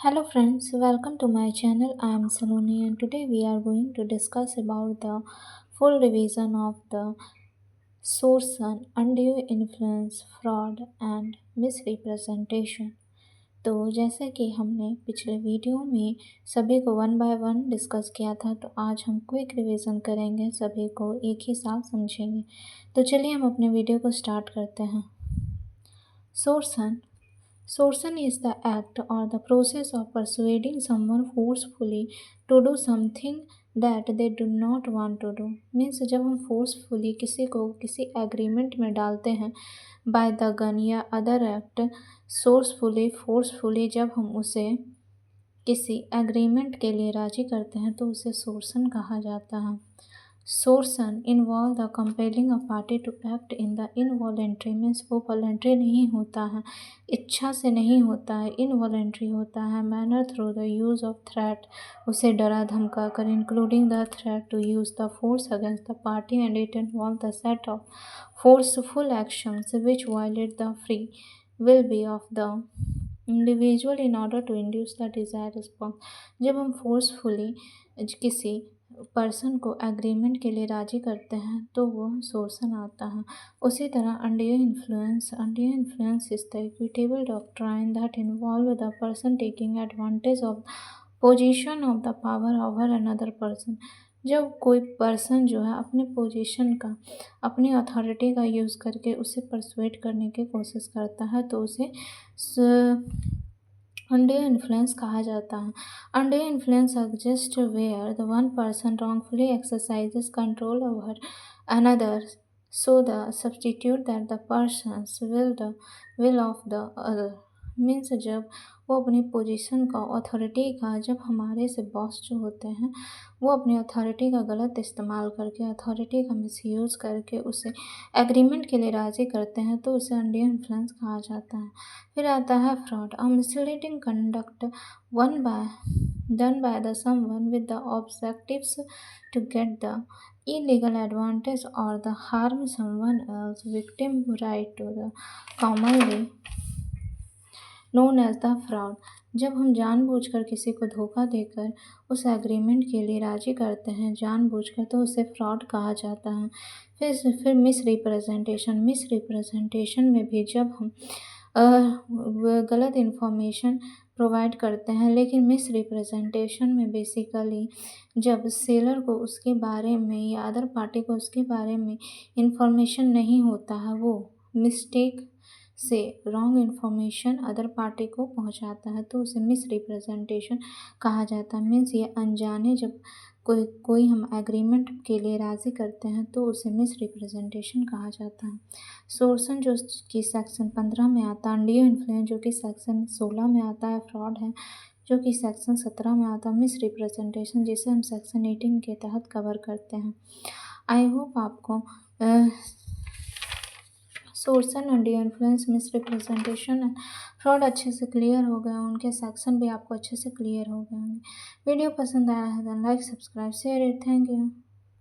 Hello friends, welcome to my channel. I am Saloni and today we are going to discuss about the full revision of the source on undue influence, fraud and misrepresentation. तो जैसे कि हमने पिछले video में सभी को one by one discuss किया था, तो आज हम क्विक रिवीजन करेंगे, सभी को एक ही साथ समझेंगे। तो चलिए हम अपने वीडियो को स्टार्ट करते हैं। Coercion is the act or the process of persuading someone forcefully to do something that they do not want to do. Means जब हम फोर्सफुली किसी को किसी एग्रीमेंट में डालते हैं बाय द गन या अदर एक्ट, फोर्सफुली जब हम उसे किसी एग्रीमेंट के लिए राजी करते हैं तो उसे सोर्सन कहा जाता है। Coercion involve the compelling a party to act in the involuntary means वो वॉलेंट्री नहीं होता है, इच्छा से नहीं होता है, इनवॉलेंट्री होता है। Manner through the use of threat, उसे डरा धमका कर, including the threat to use the force against the party and it involve the set of forceful actions which violate the free will be of the individual in order to induce the desire response. जब हम forcefully किसी person को agreement के लिए राजी करते हैं तो वो सोर्सन आता है। उसी तरह undue influence is the equitable doctrine that involve the person taking advantage of position of the power over another person. जब कोई पर्सन जो है अपने पोजीशन का, अपनी अथॉरिटी का यूज़ करके उसे परसुएट करने की कोशिश करता है तो उसे अनड्यू इन्फ्लुएंस कहा जाता है। Undue influence exist where the one person wrongfully exercises control over another so the substitute that the person's will of the other। Means जब वो अपनी पोजीशन का, अथॉरिटी का, जब हमारे से बॉस जो होते हैं वो अपनी अथॉरिटी का गलत इस्तेमाल करके, अथॉरिटी का मिसयूज़ करके उसे एग्रीमेंट के लिए राज़ी करते हैं तो उसे अनड्यू इन्फ्लुएंस कहा जाता है। फिर आता है fraud, a misleading conduct done by the someone with the objectives to get the illegal advantage or the harm someone else, victim right to the commonly known as the fraud। जब हम जानबूझकर किसी को धोखा देकर उस एग्रीमेंट के लिए राजी करते हैं जानबूझकर, तो उसे फ्रॉड कहा जाता है। फिर मिसरिप्रेजेंटेशन में भी जब हम गलत इन्फॉर्मेशन प्रोवाइड करते हैं, लेकिन मिसरिप्रेजेंटेशन में बेसिकली जब सेलर को उसके बारे में या अदर पार्टी को उसके बारे में इंफॉर्मेशन नहीं होता है, वो मिस्टेक से रॉन्ग इन्फॉर्मेशन अदर पार्टी को पहुंचाता है तो उसे मिसरिप्रेजेंटेशन कहा जाता है। मीन्स ये अनजाने जब कोई हम एग्रीमेंट के लिए राज़ी करते हैं तो उसे मिसरिप्रेजेंटेशन कहा जाता है। सोर्सन जो कि सेक्शन 15 में आता है, अनड्यू इन्फ्लुएंस जो कि सेक्शन 16 में आता है, फ्रॉड है जो कि सेक्शन 17 में आता है, मिसरिप्रेजेंटेशन जिसे हम सेक्शन 18 के तहत कवर करते हैं। आई होप आपको coercion, undue influence, misrepresentation and fraud अच्छे से क्लियर हो गए, उनके सेक्शन भी आपको अच्छे से क्लियर हो गए होंगे। वीडियो पसंद आया है तो like, subscribe, share it. Thank you.